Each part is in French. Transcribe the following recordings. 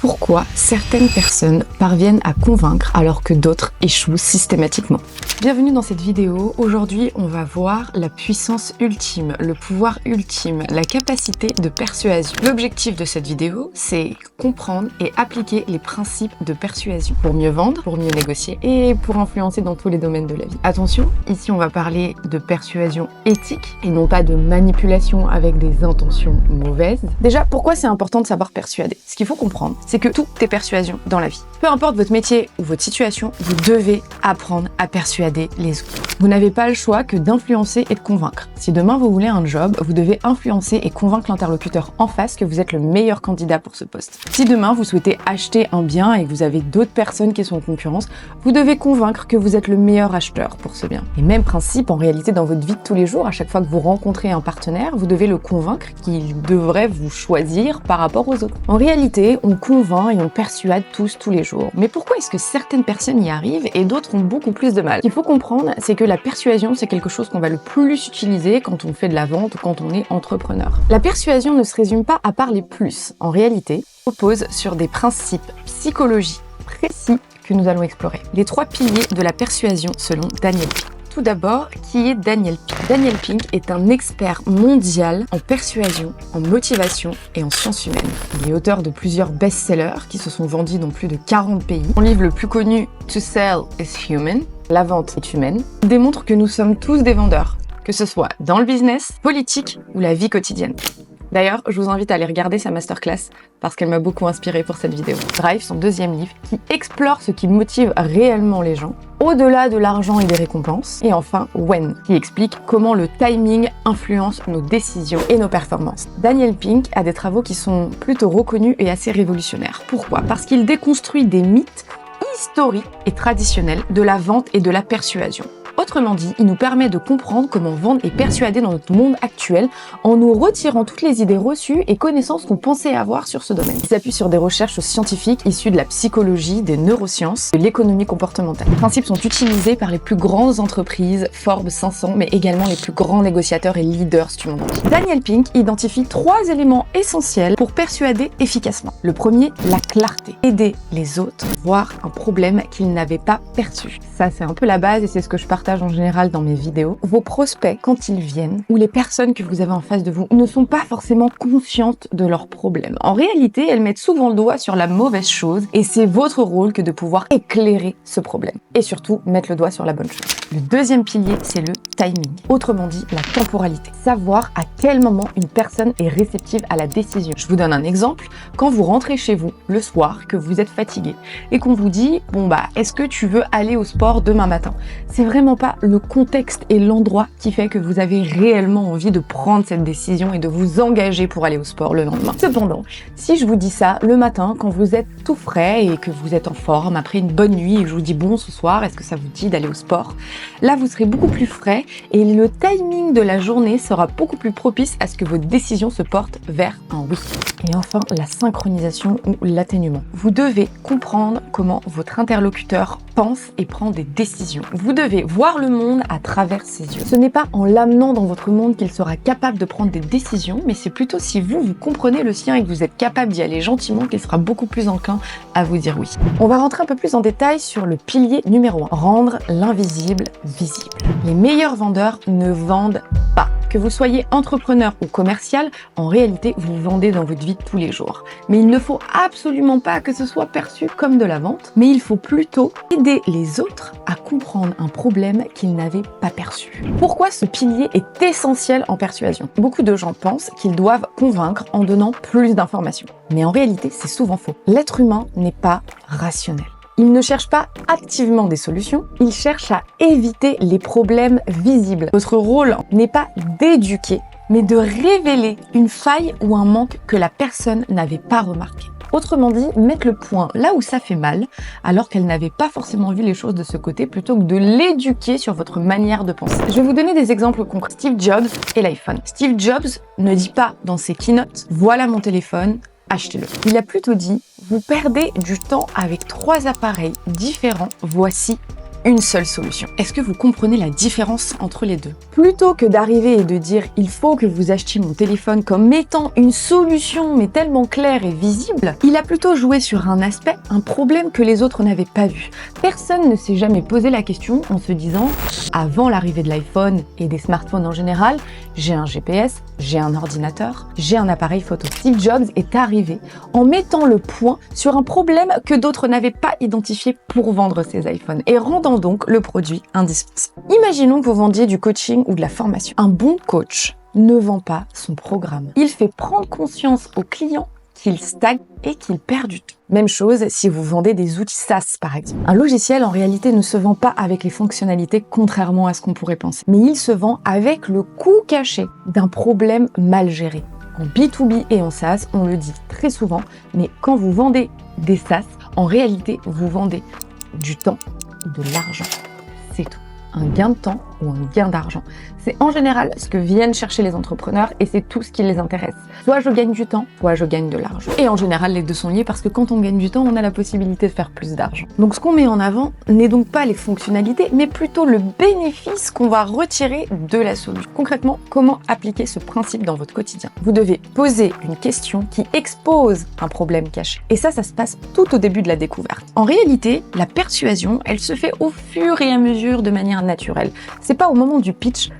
Pourquoi certaines personnes parviennent à convaincre alors que d'autres échouent systématiquement? Bienvenue dans cette vidéo. Aujourd'hui, on va voir la puissance ultime, le pouvoir ultime, la capacité de persuasion. L'objectif de cette vidéo, c'est comprendre et appliquer les principes de persuasion pour mieux vendre, pour mieux négocier et pour influencer dans tous les domaines de la vie. Attention, ici on va parler de persuasion éthique et non pas de manipulation avec des intentions mauvaises. Déjà, pourquoi c'est important de savoir persuader? Ce qu'il faut comprendre, c'est que tout est persuasion dans la vie. Peu importe votre métier ou votre situation, vous devez apprendre à persuader les autres. Vous n'avez pas le choix que d'influencer et de convaincre. Si demain vous voulez un job, vous devez influencer et convaincre l'interlocuteur en face que vous êtes le meilleur candidat pour ce poste. Si demain vous souhaitez acheter un bien et que vous avez d'autres personnes qui sont en concurrence, vous devez convaincre que vous êtes le meilleur acheteur pour ce bien. Et même principe en réalité dans votre vie de tous les jours, à chaque fois que vous rencontrez un partenaire, vous devez le convaincre qu'il devrait vous choisir par rapport aux autres. En réalité, on convainc et on persuade tous les jours. Mais pourquoi est-ce que certaines personnes y arrivent et d'autres ont beaucoup plus de mal? Ce qu'il faut comprendre, c'est que la persuasion, c'est quelque chose qu'on va le plus utiliser quand on fait de la vente ou quand on est entrepreneur. La persuasion ne se résume pas à parler plus. En réalité, on repose sur des principes psychologiques précis que nous allons explorer. Les 3 piliers de la persuasion selon Daniel Pink. Tout d'abord, qui est Daniel Pink? Daniel Pink est un expert mondial en persuasion, en motivation et en sciences humaines. Il est auteur de plusieurs best-sellers qui se sont vendus dans plus de 40 pays. Son livre le plus connu, To Sell is Human, La vente est humaine, démontre que nous sommes tous des vendeurs, que ce soit dans le business, politique ou la vie quotidienne. D'ailleurs, je vous invite à aller regarder sa masterclass parce qu'elle m'a beaucoup inspirée pour cette vidéo. Drive, son 2e livre, qui explore ce qui motive réellement les gens, au-delà de l'argent et des récompenses. Et enfin, When, qui explique comment le timing influence nos décisions et nos performances. Daniel Pink a des travaux qui sont plutôt reconnus et assez révolutionnaires. Pourquoi? Parce qu'il déconstruit des mythes historiques et traditionnels de la vente et de la persuasion. Autrement dit, il nous permet de comprendre comment vendre et persuader dans notre monde actuel en nous retirant toutes les idées reçues et connaissances qu'on pensait avoir sur ce domaine. Il s'appuie sur des recherches scientifiques issues de la psychologie, des neurosciences, de l'économie comportementale. Les principes sont utilisés par les plus grandes entreprises, Forbes 500, mais également les plus grands négociateurs et leaders du monde entier. Daniel Pink identifie 3 éléments essentiels pour persuader efficacement. Le premier, la clarté. Aider les autres à voir un problème qu'ils n'avaient pas perçu. Ça, c'est un peu la base et c'est ce que je partage en général dans mes vidéos. Vos prospects, quand ils viennent, ou les personnes que vous avez en face de vous, ne sont pas forcément conscientes de leurs problèmes. En réalité, elles mettent souvent le doigt sur la mauvaise chose et c'est votre rôle que de pouvoir éclairer ce problème. Et surtout, mettre le doigt sur la bonne chose. Le 2e pilier, c'est le timing. Autrement dit, la temporalité. Savoir à quel moment une personne est réceptive à la décision. Je vous donne un exemple. Quand vous rentrez chez vous le soir, que vous êtes fatigué et qu'on vous dit « Bon est-ce que tu veux aller au sport demain matin ?» C'est vraiment pas le contexte et l'endroit qui fait que vous avez réellement envie de prendre cette décision et de vous engager pour aller au sport le lendemain. Cependant, si je vous dis ça le matin quand vous êtes tout frais et que vous êtes en forme après une bonne nuit et je vous dis bon ce soir, est-ce que ça vous dit d'aller au sport? Là, vous serez beaucoup plus frais et le timing de la journée sera beaucoup plus propice à ce que votre décision se porte vers un oui. Et enfin, la synchronisation ou l'atténuement. Vous devez comprendre comment votre interlocuteur pense et prend des décisions. Vous devez voir le monde à travers ses yeux. Ce n'est pas en l'amenant dans votre monde qu'il sera capable de prendre des décisions, mais c'est plutôt si vous comprenez le sien et que vous êtes capable d'y aller gentiment qu'il sera beaucoup plus enclin à vous dire oui. On va rentrer un peu plus en détail sur le pilier numéro 1, rendre l'invisible visible. Les meilleurs vendeurs ne vendent pas. Que vous soyez entrepreneur ou commercial, en réalité, vous vendez dans votre vie de tous les jours. Mais il ne faut absolument pas que ce soit perçu comme de la vente, mais il faut plutôt aider les autres à comprendre un problème qu'ils n'avaient pas perçu. Pourquoi ce pilier est essentiel en persuasion? Beaucoup de gens pensent qu'ils doivent convaincre en donnant plus d'informations. Mais en réalité, c'est souvent faux. L'être humain n'est pas rationnel. Il ne cherche pas activement des solutions, il cherche à éviter les problèmes visibles. Votre rôle n'est pas d'éduquer, mais de révéler une faille ou un manque que la personne n'avait pas remarqué. Autrement dit, mettre le point là où ça fait mal, alors qu'elle n'avait pas forcément vu les choses de ce côté, plutôt que de l'éduquer sur votre manière de penser. Je vais vous donner des exemples concrets. Steve Jobs et l'iPhone. Steve Jobs ne dit pas dans ses keynotes « Voilà mon téléphone, achetez-le ». Il a plutôt dit « Vous perdez du temps avec 3 appareils différents, voici une seule solution. Est-ce que vous comprenez la différence entre les deux? Plutôt que d'arriver et de dire « il faut que vous achetiez mon téléphone » comme étant une solution mais tellement claire et visible, il a plutôt joué sur un aspect, un problème que les autres n'avaient pas vu. Personne ne s'est jamais posé la question en se disant « avant l'arrivée de l'iPhone et des smartphones en général, j'ai un GPS, j'ai un ordinateur, j'ai un appareil photo. » Steve Jobs est arrivé en mettant le point sur un problème que d'autres n'avaient pas identifié pour vendre ces iPhones et rendant donc le produit indispensable. Imaginons que vous vendiez du coaching ou de la formation. Un bon coach ne vend pas son programme. Il fait prendre conscience au client qu'il stagne et qu'il perd du temps. Même chose si vous vendez des outils SaaS par exemple. Un logiciel en réalité ne se vend pas avec les fonctionnalités contrairement à ce qu'on pourrait penser, mais il se vend avec le coût caché d'un problème mal géré. En B2B et en SaaS, on le dit très souvent, mais quand vous vendez des SaaS, en réalité, vous vendez du temps ou de l'argent. C'est tout. Un gain de temps ou un gain d'argent. C'est en général ce que viennent chercher les entrepreneurs et c'est tout ce qui les intéresse. Soit je gagne du temps, soit je gagne de l'argent. Et en général, les deux sont liés parce que quand on gagne du temps, on a la possibilité de faire plus d'argent. Donc ce qu'on met en avant n'est donc pas les fonctionnalités, mais plutôt le bénéfice qu'on va retirer de la solution. Concrètement, comment appliquer ce principe dans votre quotidien? Vous devez poser une question qui expose un problème caché. Et ça se passe tout au début de la découverte. En réalité, la persuasion, elle se fait au fur et à mesure de manière naturelle. C'est pas au moment du pitch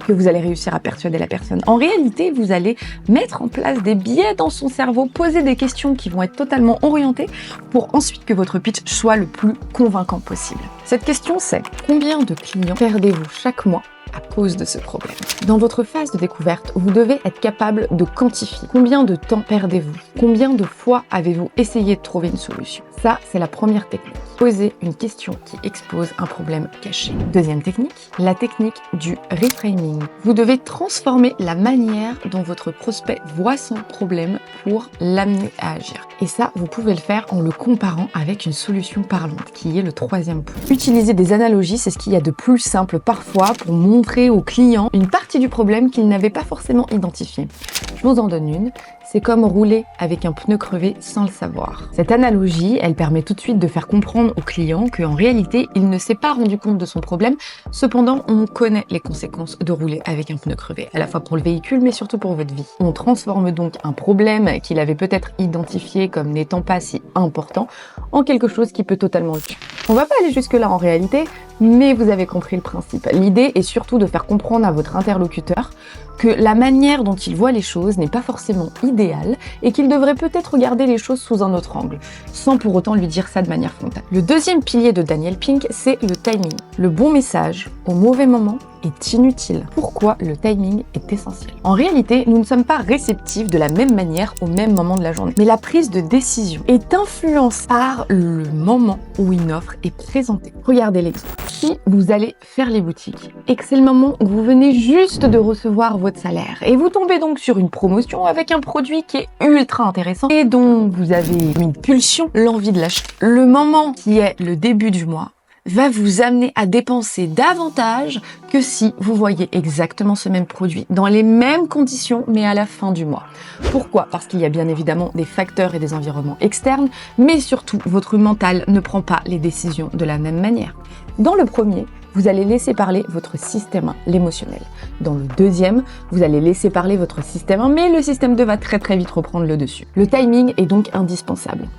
que vous allez réussir à persuader la personne. En réalité, vous allez mettre en place des biais dans son cerveau, poser des questions qui vont être totalement orientées pour ensuite que votre pitch soit le plus convaincant possible. Cette question, c'est combien de clients perdez-vous chaque mois à cause de ce problème? Dans votre phase de découverte, vous devez être capable de quantifier. Combien de temps perdez-vous? Combien de fois avez-vous essayé de trouver une solution? Ça, c'est la première technique. Poser une question qui expose un problème caché. Deuxième technique, la technique du reframing. Vous devez transformer la manière dont votre prospect voit son problème pour l'amener à agir. Et ça, vous pouvez le faire en le comparant avec une solution parlante, qui est le troisième point. Utiliser des analogies, c'est ce qu'il y a de plus simple parfois pour montrer au client une partie du problème qu'il n'avait pas forcément identifié. Je vous en donne une. C'est comme rouler avec un pneu crevé sans le savoir. Cette analogie, elle permet tout de suite de faire comprendre au client qu'en réalité, il ne s'est pas rendu compte de son problème. Cependant, on connaît les conséquences de rouler avec un pneu crevé, à la fois pour le véhicule, mais surtout pour votre vie. On transforme donc un problème qu'il avait peut-être identifié comme n'étant pas si important en quelque chose qui peut totalement le tuer. On va pas aller jusque-là en réalité, mais vous avez compris le principe. L'idée est surtout de faire comprendre à votre interlocuteur que la manière dont il voit les choses n'est pas forcément idéale et qu'il devrait peut-être regarder les choses sous un autre angle, sans pour autant lui dire ça de manière frontale. Le deuxième pilier de Daniel Pink, c'est le timing. Le bon message au mauvais moment est inutile. Pourquoi le timing est essentiel? En réalité, nous ne sommes pas réceptifs de la même manière au même moment de la journée. Mais la prise de décision est influencée par le moment où une offre est présentée. Regardez l'exemple. Si vous allez faire les boutiques et que c'est le moment où vous venez juste de recevoir votre salaire et vous tombez donc sur une promotion avec un produit qui est ultra intéressant et dont vous avez une pulsion, l'envie de l'acheter, le moment qui est le début du mois va vous amener à dépenser davantage que si vous voyez exactement ce même produit dans les mêmes conditions mais à la fin du mois. Pourquoi? Parce qu'il y a bien évidemment des facteurs et des environnements externes, mais surtout votre mental ne prend pas les décisions de la même manière. Dans le premier, vous allez laisser parler votre système 1, l'émotionnel. Dans le deuxième, vous allez laisser parler votre système 1, mais le système 2 va très vite reprendre le dessus. Le timing est donc indispensable.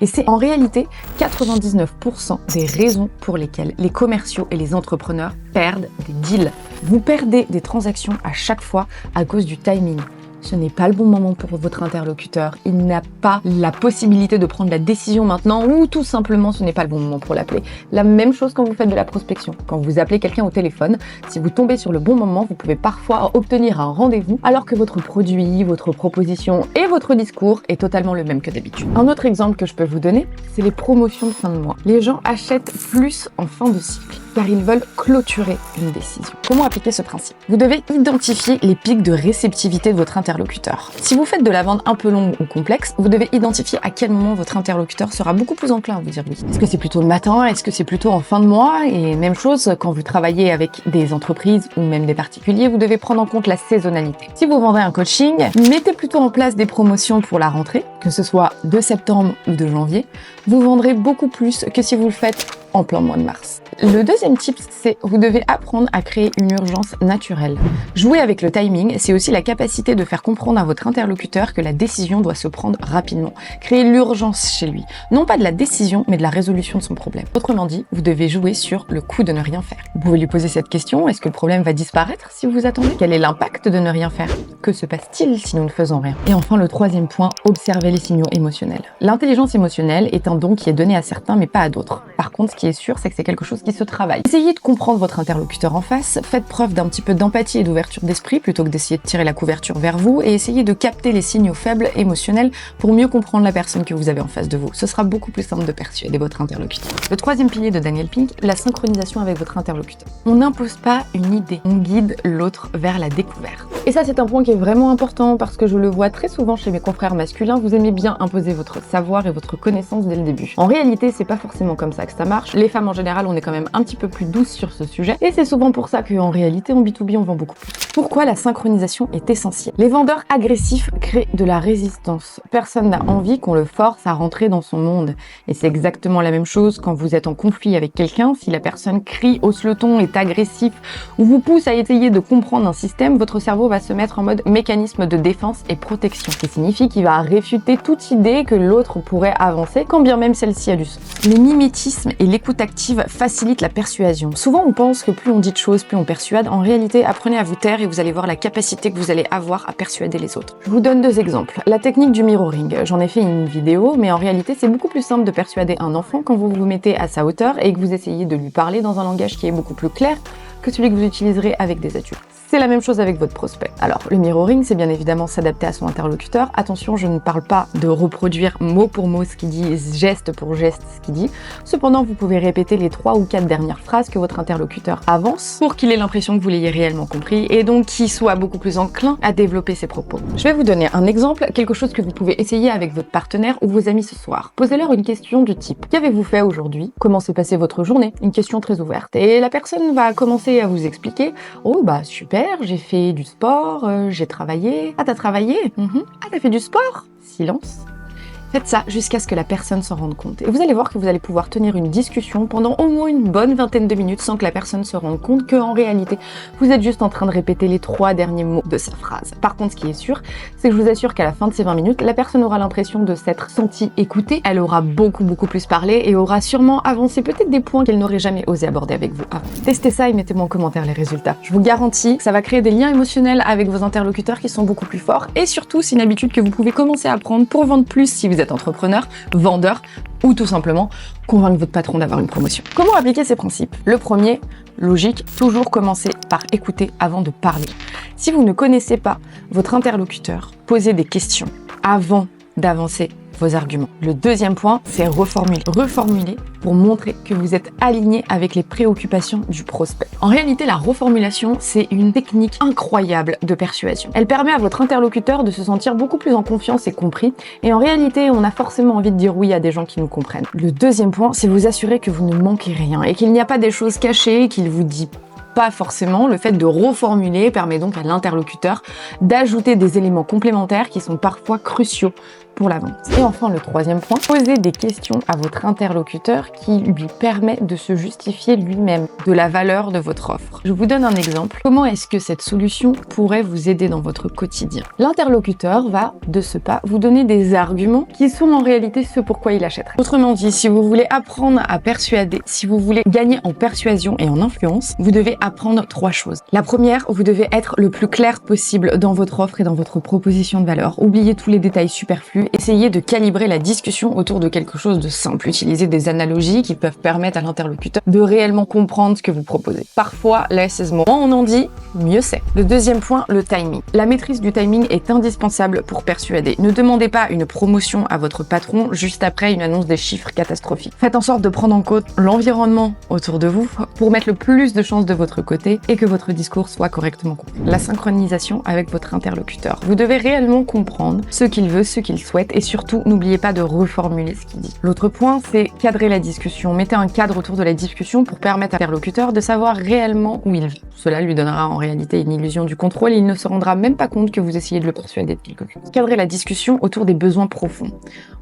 Et c'est en réalité 99% des raisons pour lesquelles les commerciaux et les entrepreneurs perdent des deals. Vous perdez des transactions à chaque fois à cause du timing. Ce n'est pas le bon moment pour votre interlocuteur. Il n'a pas la possibilité de prendre la décision maintenant ou tout simplement ce n'est pas le bon moment pour l'appeler. La même chose quand vous faites de la prospection. Quand vous appelez quelqu'un au téléphone, si vous tombez sur le bon moment, vous pouvez parfois obtenir un rendez-vous alors que votre produit, votre proposition et votre discours est totalement le même que d'habitude. Un autre exemple que je peux vous donner, c'est les promotions de fin de mois. Les gens achètent plus en fin de cycle car ils veulent clôturer une décision. Comment appliquer ce principe? Vous devez identifier les pics de réceptivité de votre interlocuteur. Si vous faites de la vente un peu longue ou complexe, vous devez identifier à quel moment votre interlocuteur sera beaucoup plus enclin à vous dire oui. Est-ce que c'est plutôt le matin? Est-ce que c'est plutôt en fin de mois? Et même chose, quand vous travaillez avec des entreprises ou même des particuliers, vous devez prendre en compte la saisonnalité. Si vous vendez un coaching, mettez plutôt en place des promotions pour la rentrée, que ce soit de septembre ou de janvier. Vous vendrez beaucoup plus que si vous le faites en plein mois de mars. Le deuxième tip, c'est vous devez apprendre à créer une urgence naturelle. Jouer avec le timing, c'est aussi la capacité de faire comprendre à votre interlocuteur que la décision doit se prendre rapidement. Créer l'urgence chez lui. Non pas de la décision, mais de la résolution de son problème. Autrement dit, vous devez jouer sur le coup de ne rien faire. Vous pouvez lui poser cette question, est-ce que le problème va disparaître si vous attendez? Quel est l'impact de ne rien faire? Que se passe-t-il si nous ne faisons rien? Et enfin, le troisième point, observer les signaux émotionnels. L'intelligence émotionnelle est un don qui est donné à certains, mais pas à d'autres. Par contre, ce qui est sûr, c'est que c'est quelque chose qui se travaille. Essayez de comprendre votre interlocuteur en face, faites preuve d'un petit peu d'empathie et d'ouverture d'esprit plutôt que d'essayer de tirer la couverture vers vous et essayez de capter les signaux faibles émotionnels pour mieux comprendre la personne que vous avez en face de vous. Ce sera beaucoup plus simple de persuader votre interlocuteur. Le troisième pilier de Daniel Pink, la synchronisation avec votre interlocuteur. On n'impose pas une idée, on guide l'autre vers la découverte. Et ça, c'est un point qui est vraiment important parce que je le vois très souvent chez mes confrères masculins, vous aimez bien imposer votre savoir et votre connaissance dès le début. En réalité, c'est pas forcément comme ça que ça marche. Les femmes en général, on est quand même un petit peu plus douces sur ce sujet et c'est souvent pour ça qu'en réalité, en B2B, on vend beaucoup plus. Pourquoi la synchronisation est essentielle? Les vendeurs agressifs créent de la résistance. Personne n'a envie qu'on le force à rentrer dans son monde. Et c'est exactement la même chose quand vous êtes en conflit avec quelqu'un. Si la personne crie, hausse le ton, est agressif ou vous pousse à essayer de comprendre un système, votre cerveau va se mettre en mode mécanisme de défense et protection. Ce qui signifie qu'il va réfuter toute idée que l'autre pourrait avancer, quand bien même celle-ci a du sens. Le mimétisme et l'écoute active facilitent la persuasion. Souvent, on pense que plus on dit de choses, plus on persuade. En réalité, apprenez à vous taire et vous allez voir la capacité que vous allez avoir à persuader les autres. Je vous donne deux exemples. La technique du mirroring. J'en ai fait une vidéo, mais en réalité, c'est beaucoup plus simple de persuader un enfant quand vous vous mettez à sa hauteur et que vous essayez de lui parler dans un langage qui est beaucoup plus clair que celui que vous utiliserez avec des adultes. C'est la même chose avec votre prospect. Alors, le mirroring, c'est bien évidemment s'adapter à son interlocuteur. Attention, je ne parle pas de reproduire mot pour mot ce qu'il dit, geste pour geste ce qu'il dit. Cependant, vous pouvez répéter les 3 ou 4 dernières phrases que votre interlocuteur avance pour qu'il ait l'impression que vous l'ayez réellement compris et donc qu'il soit beaucoup plus enclin à développer ses propos. Je vais vous donner un exemple, quelque chose que vous pouvez essayer avec votre partenaire ou vos amis ce soir. Posez-leur une question du type: qu'avez-vous fait aujourd'hui? Comment s'est passée votre journée? Une question très ouverte. Et la personne va commencer à vous expliquer: oh bah super, j'ai fait du sport, j'ai travaillé. Ah, t'as travaillé? Ah, t'as fait du sport? Silence. Faites ça jusqu'à ce que la personne s'en rende compte. Et vous allez voir que vous allez pouvoir tenir une discussion pendant au moins une bonne vingtaine de minutes sans que la personne se rende compte qu'en réalité, vous êtes juste en train de répéter les 3 derniers mots de sa phrase. Par contre, ce qui est sûr, c'est que je vous assure qu'à la fin de ces 20 minutes, la personne aura l'impression de s'être sentie écoutée, elle aura beaucoup plus parlé et aura sûrement avancé peut-être des points qu'elle n'aurait jamais osé aborder avec vous avant. Testez ça et mettez-moi en commentaire les résultats. Je vous garantis que ça va créer des liens émotionnels avec vos interlocuteurs qui sont beaucoup plus forts et surtout, c'est une habitude que vous pouvez commencer à prendre pour vendre plus si vous êtes entrepreneur, vendeur ou tout simplement convaincre votre patron d'avoir une promotion. Comment appliquer ces principes? Le premier, logique, toujours commencer par écouter avant de parler. Si vous ne connaissez pas votre interlocuteur, posez des questions avant d'avancer vos arguments. Le deuxième point, c'est reformuler. Reformuler pour montrer que vous êtes aligné avec les préoccupations du prospect. En réalité, la reformulation, c'est une technique incroyable de persuasion. Elle permet à votre interlocuteur de se sentir beaucoup plus en confiance et compris. Et en réalité, on a forcément envie de dire oui à des gens qui nous comprennent. Le deuxième point, c'est vous assurer que vous ne manquez rien et qu'il n'y a pas des choses cachées, qu'il vous dit pas forcément. Le fait de reformuler permet donc à l'interlocuteur d'ajouter des éléments complémentaires qui sont parfois cruciaux pour la vente. Et enfin, le troisième point, posez des questions à votre interlocuteur qui lui permettent de se justifier lui-même de la valeur de votre offre. Je vous donne un exemple. Comment est-ce que cette solution pourrait vous aider dans votre quotidien? L'interlocuteur va, de ce pas, vous donner des arguments qui sont en réalité ce pourquoi il achèterait. Autrement dit, si vous voulez apprendre à persuader, si vous voulez gagner en persuasion et en influence, vous devez apprendre 3 choses. La première, vous devez être le plus clair possible dans votre offre et dans votre proposition de valeur. Oubliez tous les détails superflus. Essayez de calibrer la discussion autour de quelque chose de simple. Utilisez des analogies qui peuvent permettre à l'interlocuteur de réellement comprendre ce que vous proposez. Parfois, less is more. Moins on en dit, mieux c'est. Le deuxième point, le timing. La maîtrise du timing est indispensable pour persuader. Ne demandez pas une promotion à votre patron juste après une annonce des chiffres catastrophiques. Faites en sorte de prendre en compte l'environnement autour de vous pour mettre le plus de chances de votre côté et que votre discours soit correctement compris. La synchronisation avec votre interlocuteur. Vous devez réellement comprendre ce qu'il veut, ce qu'il souhaite souhaite et surtout, n'oubliez pas de reformuler ce qu'il dit. L'autre point, c'est cadrer la discussion. Mettez un cadre autour de la discussion pour permettre à l'interlocuteur de savoir réellement où il va. Cela lui donnera en réalité une illusion du contrôle et il ne se rendra même pas compte que vous essayez de le persuader de quelque chose. Cadrez la discussion autour des besoins profonds.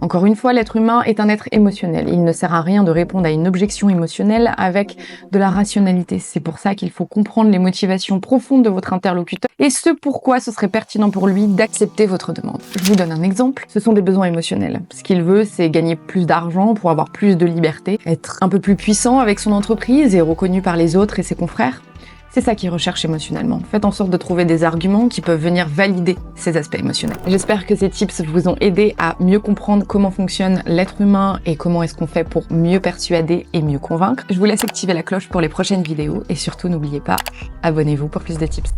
Encore une fois, l'être humain est un être émotionnel. Il ne sert à rien de répondre à une objection émotionnelle avec de la rationalité. C'est pour ça qu'il faut comprendre les motivations profondes de votre interlocuteur et ce pourquoi ce serait pertinent pour lui d'accepter votre demande. Je vous donne un exemple. Ce sont des besoins émotionnels. Ce qu'il veut, c'est gagner plus d'argent pour avoir plus de liberté, être un peu plus puissant avec son entreprise et reconnu par les autres et ses confrères. C'est ça qu'il recherche émotionnellement. Faites en sorte de trouver des arguments qui peuvent venir valider ces aspects émotionnels. J'espère que ces tips vous ont aidé à mieux comprendre comment fonctionne l'être humain et comment est-ce qu'on fait pour mieux persuader et mieux convaincre. Je vous laisse activer la cloche pour les prochaines vidéos et surtout n'oubliez pas, abonnez-vous pour plus de tips.